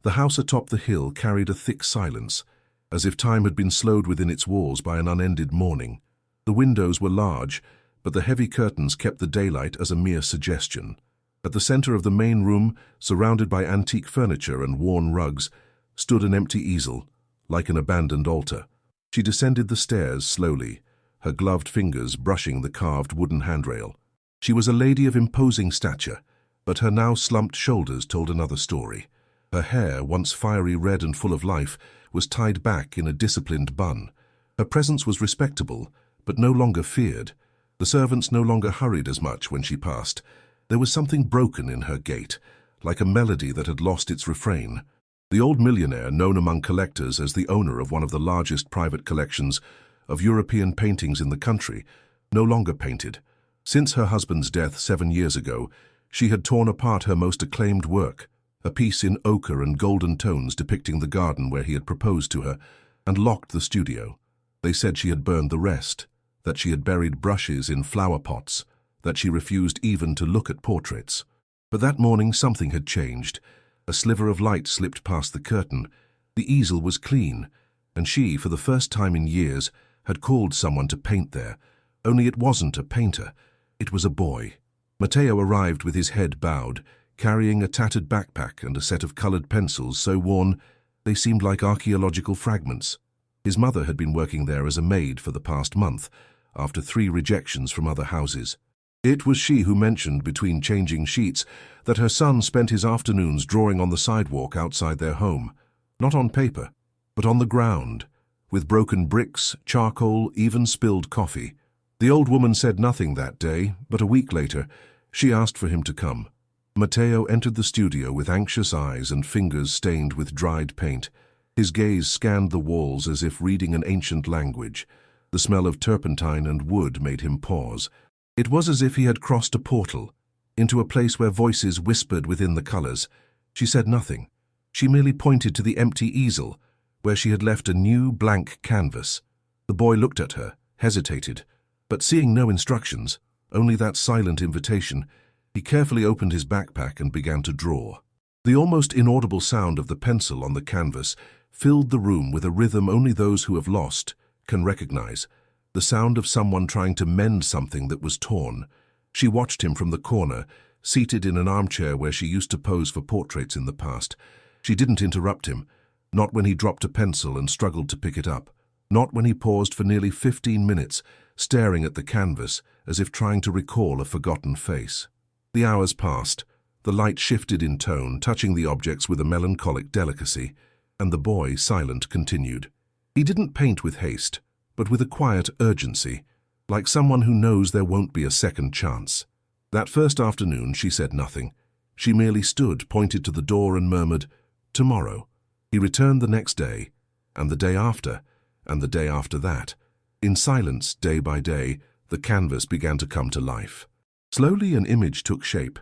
The house atop the hill carried a thick silence, as if time had been slowed within its walls by an unended mourning. The windows were large, but the heavy curtains kept the daylight as a mere suggestion. At the center of the main room, surrounded by antique furniture and worn rugs, stood an empty easel, like an abandoned altar. She descended the stairs slowly, her gloved fingers brushing the carved wooden handrail. She was a lady of imposing stature, but her now slumped shoulders told another story. Her hair, once fiery red and full of life, was tied back in a disciplined bun. Her presence was respectable, but no longer feared. The servants no longer hurried as much when she passed. There was something broken in her gait, like a melody that had lost its refrain. The old millionaire, known among collectors as the owner of one of the largest private collections of European paintings in the country, no longer painted. Since her husband's death 7 years ago, she had torn apart her most acclaimed work, a piece in ochre and golden tones depicting the garden where he had proposed to her, and locked the studio. They said she had burned the rest, that she had buried brushes in flower pots, that she refused even to look at portraits. But that morning something had changed. A sliver of light slipped past the curtain. The easel was clean, and she, for the first time in years, had called someone to paint there. Only it wasn't a painter, it was a boy. Matteo arrived with his head bowed, carrying a tattered backpack and a set of colored pencils so worn they seemed like archaeological fragments. His mother had been working there as a maid for the past month, after 3 rejections from other houses. It was she who mentioned, between changing sheets, that her son spent his afternoons drawing on the sidewalk outside their home, not on paper, but on the ground, with broken bricks, charcoal, even spilled coffee. The old woman said nothing that day, but a week later, she asked for him to come. Matteo entered the studio with anxious eyes and fingers stained with dried paint. His gaze scanned the walls as if reading an ancient language. The smell of turpentine and wood made him pause. It was as if he had crossed a portal, into a place where voices whispered within the colors. She said nothing. She merely pointed to the empty easel, where she had left a new blank canvas. The boy looked at her, hesitated, but seeing no instructions, only that silent invitation, he carefully opened his backpack and began to draw. The almost inaudible sound of the pencil on the canvas filled the room with a rhythm only those who have lost can recognize, the sound of someone trying to mend something that was torn. She watched him from the corner, seated in an armchair where she used to pose for portraits in the past. She didn't interrupt him, not when he dropped a pencil and struggled to pick it up, not when he paused for nearly 15 minutes, staring at the canvas as if trying to recall a forgotten face. The hours passed. The light shifted in tone, touching the objects with a melancholic delicacy, and the boy, silent, continued. He didn't paint with haste, but with a quiet urgency, like someone who knows there won't be a second chance. That first afternoon she said nothing. She merely stood, pointed to the door and murmured, "Tomorrow." He returned the next day, and the day after, and the day after that. In silence, day by day, the canvas began to come to life. Slowly an image took shape,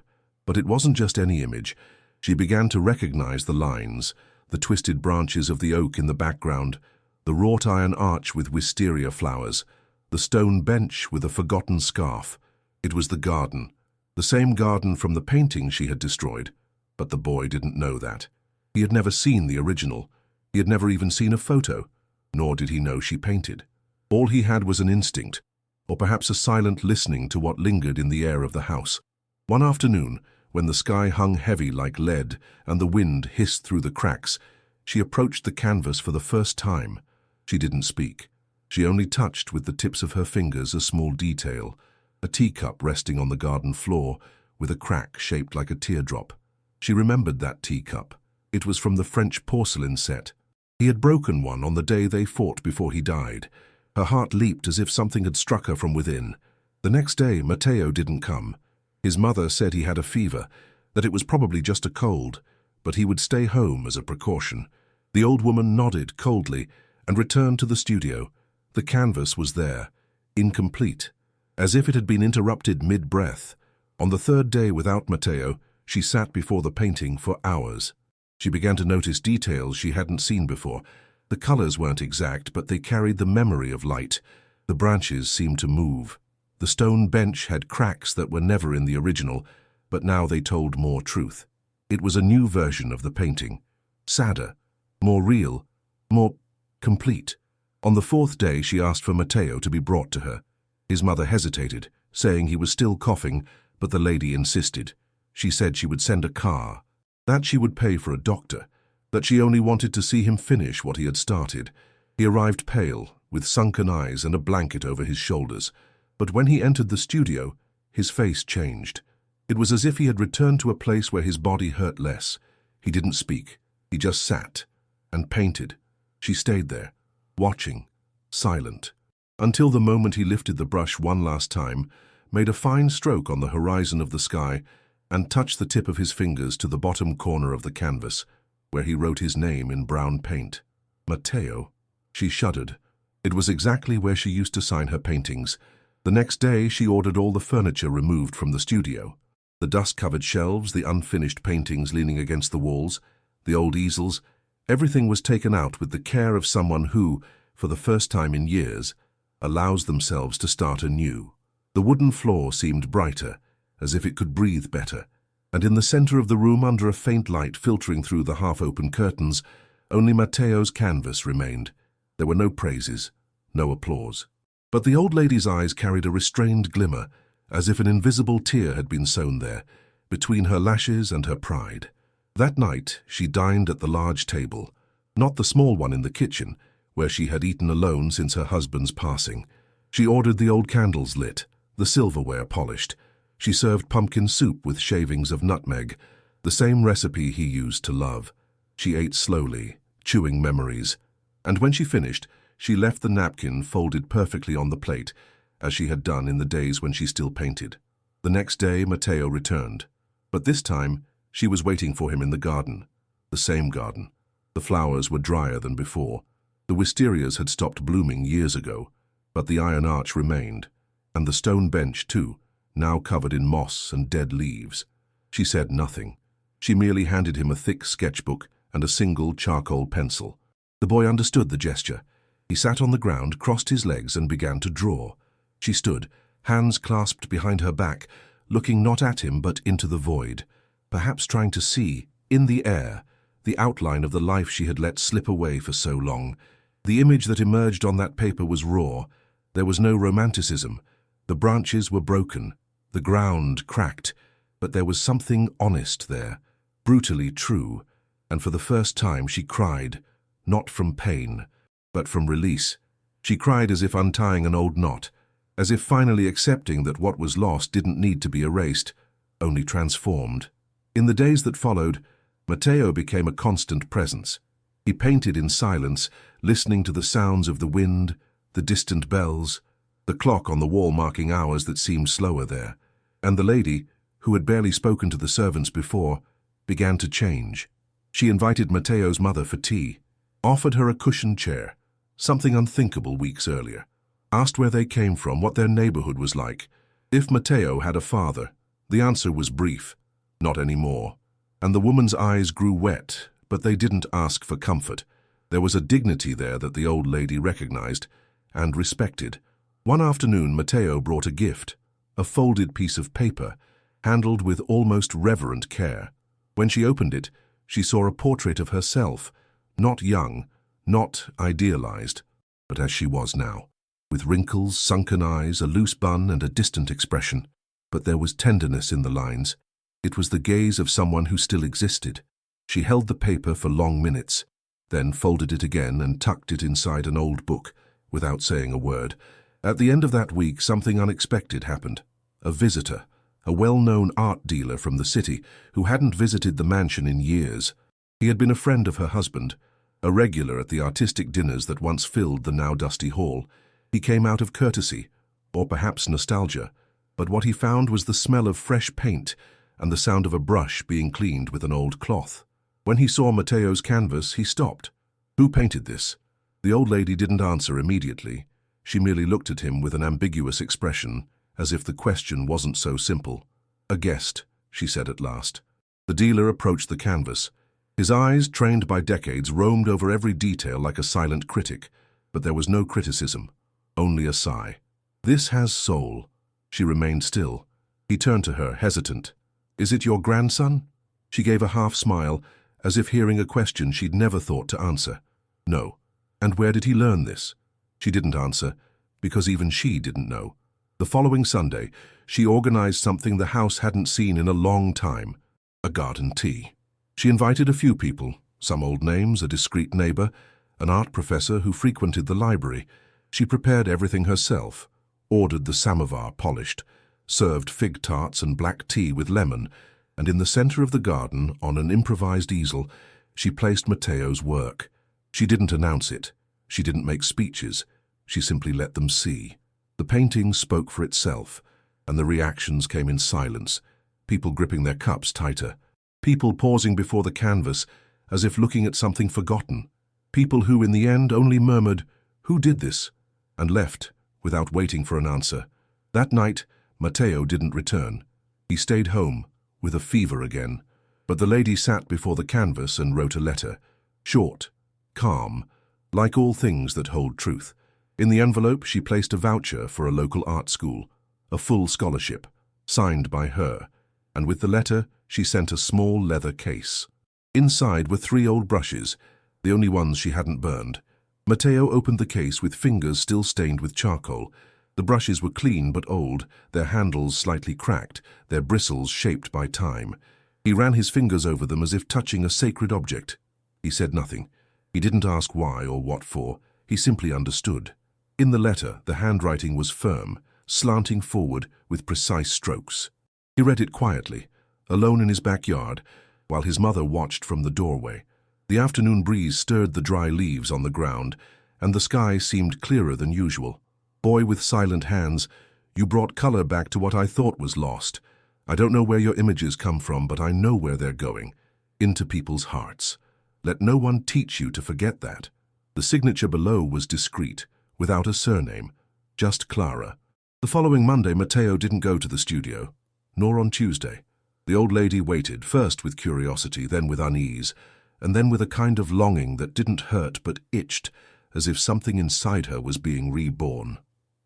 but it wasn't just any image. She began to recognize the lines, the twisted branches of the oak in the background, the wrought iron arch with wisteria flowers, the stone bench with a forgotten scarf. It was the garden, the same garden from the painting she had destroyed, but the boy didn't know that. He had never seen the original. He had never even seen a photo, nor did he know she painted. All he had was an instinct, or perhaps a silent listening to what lingered in the air of the house. One afternoon, when the sky hung heavy like lead and the wind hissed through the cracks, she approached the canvas for the first time. She didn't speak. She only touched with the tips of her fingers a small detail, a teacup resting on the garden floor with a crack shaped like a teardrop. She remembered that teacup. It was from the French porcelain set. He had broken one on the day they fought before he died. Her heart leaped as if something had struck her from within. The next day, Matteo didn't come. His mother said he had a fever, that it was probably just a cold, but he would stay home as a precaution. The old woman nodded coldly and returned to the studio. The canvas was there, incomplete, as if it had been interrupted mid-breath. On the third day without Matteo, she sat before the painting for hours. She began to notice details she hadn't seen before. The colors weren't exact, but they carried the memory of light. The branches seemed to move. The stone bench had cracks that were never in the original, but now they told more truth. It was a new version of the painting. sadder, more real, more complete. On the fourth day, she asked for Matteo to be brought to her. His mother hesitated, saying he was still coughing, but the lady insisted. She said she would send a car, that she would pay for a doctor, that she only wanted to see him finish what he had started. He arrived pale, with sunken eyes and a blanket over his shoulders. But when he entered the studio, his face changed. It was as if he had returned to a place where his body hurt less. He didn't speak. He just sat and painted. She stayed there, watching, silent, until the moment he lifted the brush one last time, made a fine stroke on the horizon of the sky, and touched the tip of his fingers to the bottom corner of the canvas, where he wrote his name in brown paint. Matteo. She shuddered. It was exactly where she used to sign her paintings. The next day, she ordered all the furniture removed from the studio. The dust-covered shelves, the unfinished paintings leaning against the walls, the old easels, everything was taken out with the care of someone who, for the first time in years, allows themselves to start anew. The wooden floor seemed brighter, as if it could breathe better, and in the center of the room, under a faint light filtering through the half-open curtains, only Matteo's canvas remained. There were no praises, no applause. But the old lady's eyes carried a restrained glimmer, as if an invisible tear had been sown there, between her lashes and her pride. That night she dined at the large table, not the small one in the kitchen, where she had eaten alone since her husband's passing. She ordered the old candles lit, the silverware polished. She served pumpkin soup with shavings of nutmeg, the same recipe he used to love. She ate slowly, chewing memories, and when she finished, she left the napkin folded perfectly on the plate, as she had done in the days when she still painted. The next day, Matteo returned, but this time she was waiting for him in the garden, the same garden. The flowers were drier than before. The wisterias had stopped blooming years ago, but the iron arch remained, and the stone bench too, now covered in moss and dead leaves. She said nothing. She merely handed him a thick sketchbook and a single charcoal pencil. The boy understood the gesture. He sat on the ground, crossed his legs, and began to draw. She stood, hands clasped behind her back, looking not at him but into the void, perhaps trying to see, in the air, the outline of the life she had let slip away for so long. The image that emerged on that paper was raw. There was no romanticism. The branches were broken, the ground cracked, but there was something honest there, brutally true, and for the first time she cried, not from pain, but from release. She cried as if untying an old knot, as if finally accepting that what was lost didn't need to be erased, only transformed. In the days that followed, Matteo became a constant presence. He painted in silence, listening to the sounds of the wind, the distant bells, the clock on the wall marking hours that seemed slower there, and the lady, who had barely spoken to the servants before, began to change. She invited Matteo's mother for tea, offered her a cushioned chair, something unthinkable weeks earlier, asked where they came from, what their neighborhood was like. If Matteo had a father, the answer was brief, not anymore, and the woman's eyes grew wet, but they didn't ask for comfort. There was a dignity there that the old lady recognized and respected. One afternoon, Matteo brought a gift, a folded piece of paper, handled with almost reverent care. When she opened it, she saw a portrait of herself, not young, not idealized, but as she was now, with wrinkles, sunken eyes, a loose bun, and a distant expression. But there was tenderness in the lines. It was the gaze of someone who still existed. She held the paper for long minutes, then folded it again and tucked it inside an old book, without saying a word. At the end of that week, something unexpected happened. A visitor, a well-known art dealer from the city, who hadn't visited the mansion in years. He had been a friend of her husband, a regular at the artistic dinners that once filled the now dusty hall. He came out of courtesy, or perhaps nostalgia, but what he found was the smell of fresh paint and the sound of a brush being cleaned with an old cloth. When he saw Matteo's canvas, he stopped. "Who painted this?" The old lady didn't answer immediately. She merely looked at him with an ambiguous expression, as if the question wasn't so simple. "A guest," she said at last. The dealer approached the canvas. His eyes, trained by decades, roamed over every detail like a silent critic, but there was no criticism, only a sigh. "This has soul." She remained still. He turned to her, hesitant. "Is it your grandson?" She gave a half-smile, as if hearing a question she'd never thought to answer. No. And where did he learn this? She didn't answer, because even she didn't know. The following Sunday, she organized something the house hadn't seen in a long time, a garden tea. She invited a few people, some old names, a discreet neighbor, an art professor who frequented the library. She prepared everything herself, ordered the samovar polished, served fig tarts and black tea with lemon, and in the center of the garden, on an improvised easel, she placed Matteo's work. She didn't announce it. She didn't make speeches. She simply let them see. The painting spoke for itself, and the reactions came in silence, people gripping their cups tighter, people pausing before the canvas as if looking at something forgotten, people who in the end only murmured, "Who did this?" and left without waiting for an answer. That night, Matteo didn't return. He stayed home, with a fever again, but the lady sat before the canvas and wrote a letter, short, calm, like all things that hold truth. In the envelope, she placed a voucher for a local art school, a full scholarship, signed by her, and with the letter, she sent a small leather case. Inside were 3 old brushes, the only ones she hadn't burned. Matteo opened the case with fingers still stained with charcoal. The brushes were clean but old, their handles slightly cracked, their bristles shaped by time. He ran his fingers over them as if touching a sacred object. He said nothing. He didn't ask why or what for. He simply understood. In the letter, the handwriting was firm, slanting forward with precise strokes. He read it quietly, alone in his backyard, while his mother watched from the doorway. The afternoon breeze stirred the dry leaves on the ground, and the sky seemed clearer than usual. Boy with silent hands, you brought color back to what I thought was lost. I don't know where your images come from, but I know where they're going. Into people's hearts. Let no one teach you to forget that. The signature below was discreet, without a surname, just Clara. The following Monday, Matteo didn't go to the studio, nor on Tuesday. The old lady waited, first with curiosity, then with unease, and then with a kind of longing that didn't hurt but itched, as if something inside her was being reborn.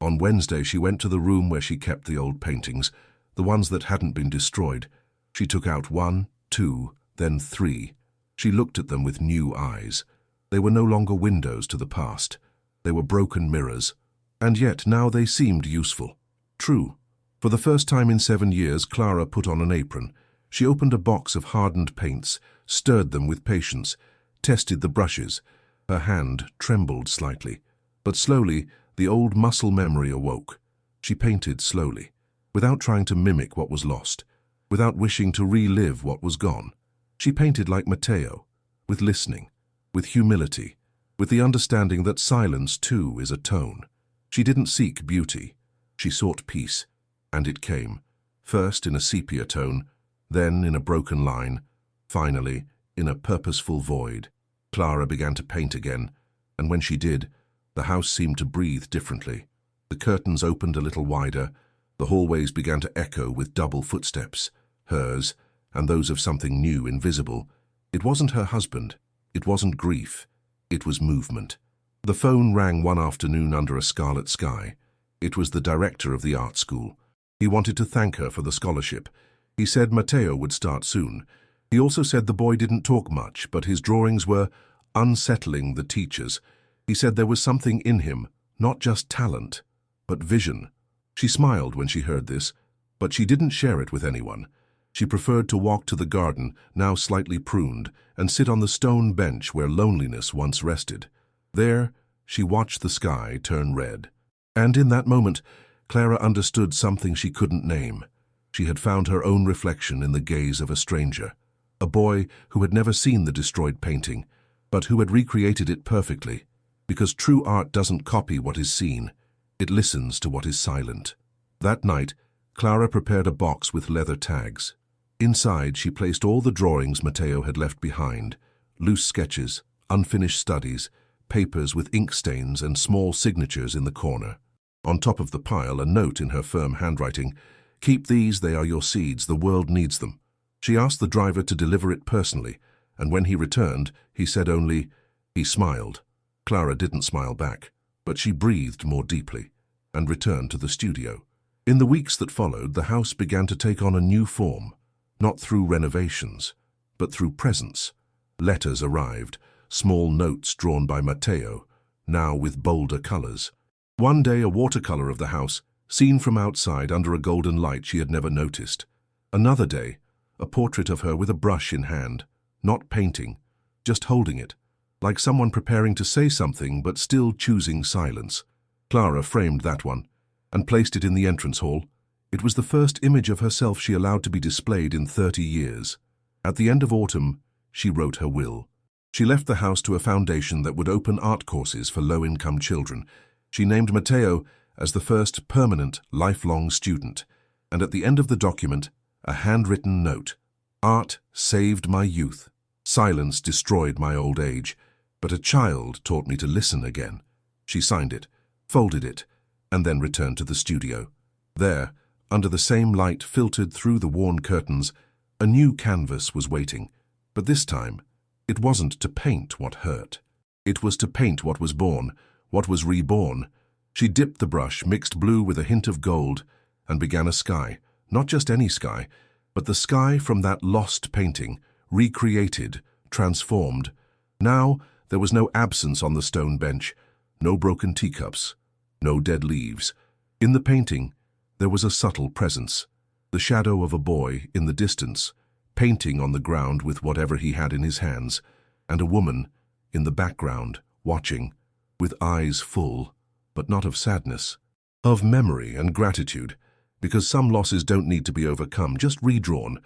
On Wednesday, she went to the room where she kept the old paintings, the ones that hadn't been destroyed. She took out 1, 2, then 3. She looked at them with new eyes. They were no longer windows to the past. They were broken mirrors. And yet now they seemed useful. True. For the first time in 7 years, Clara put on an apron. She opened a box of hardened paints, stirred them with patience, tested the brushes. Her hand trembled slightly. But slowly, the old muscle memory awoke. She painted slowly, without trying to mimic what was lost, without wishing to relive what was gone. She painted like Matteo, with listening, with humility, with the understanding that silence, too, is a tone. She didn't seek beauty. She sought peace, and it came, first in a sepia tone, then in a broken line, finally in a purposeful void. Clara began to paint again, and when she did, the house seemed to breathe differently. The curtains opened a little wider, the hallways began to echo with double footsteps, hers, and those of something new, invisible. It wasn't her husband, it wasn't grief, it was movement. The phone rang one afternoon under a scarlet sky. It was the director of the art school. He wanted to thank her for the scholarship. He said Matteo would start soon. He also said the boy didn't talk much, but his drawings were unsettling the teachers. He said there was something in him, not just talent, but vision. She smiled when she heard this, but she didn't share it with anyone. She preferred to walk to the garden, now slightly pruned, and sit on the stone bench where loneliness once rested. There, she watched the sky turn red. And in that moment, Clara understood something she couldn't name. She had found her own reflection in the gaze of a stranger, a boy who had never seen the destroyed painting, but who had recreated it perfectly, because true art doesn't copy what is seen, it listens to what is silent. That night, Clara prepared a box with leather tags. Inside, she placed all the drawings Matteo had left behind, loose sketches, unfinished studies, papers with ink stains and small signatures in the corner. On top of the pile, a note in her firm handwriting, "Keep these, they are your seeds, the world needs them." She asked the driver to deliver it personally, and when he returned, he said only, he smiled. Clara didn't smile back, but she breathed more deeply, and returned to the studio. In the weeks that followed, the house began to take on a new form, not through renovations, but through presence. Letters arrived, small notes drawn by Matteo, now with bolder colors. One day a watercolor of the house, seen from outside under a golden light she had never noticed. Another day, a portrait of her with a brush in hand, not painting, just holding it, like someone preparing to say something but still choosing silence. Clara framed that one and placed it in the entrance hall. It was the first image of herself she allowed to be displayed in 30 years. At the end of autumn, she wrote her will. She left the house to a foundation that would open art courses for low-income children. She named Matteo as the first permanent, lifelong student, and at the end of the document, a handwritten note. Art saved my youth. Silence destroyed my old age, but a child taught me to listen again. She signed it, folded it, and then returned to the studio. There, under the same light filtered through the worn curtains, a new canvas was waiting. But this time, it wasn't to paint what hurt. It was to paint what was born, what was reborn. She dipped the brush, mixed blue with a hint of gold, and began a sky. Not just any sky, but the sky from that lost painting, recreated, transformed. Now, there was no absence on the stone bench, no broken teacups, no dead leaves. In the painting, there was a subtle presence, the shadow of a boy in the distance, painting on the ground with whatever he had in his hands, and a woman in the background, watching, with eyes full, but not of sadness, of memory and gratitude, because some losses don't need to be overcome, just redrawn,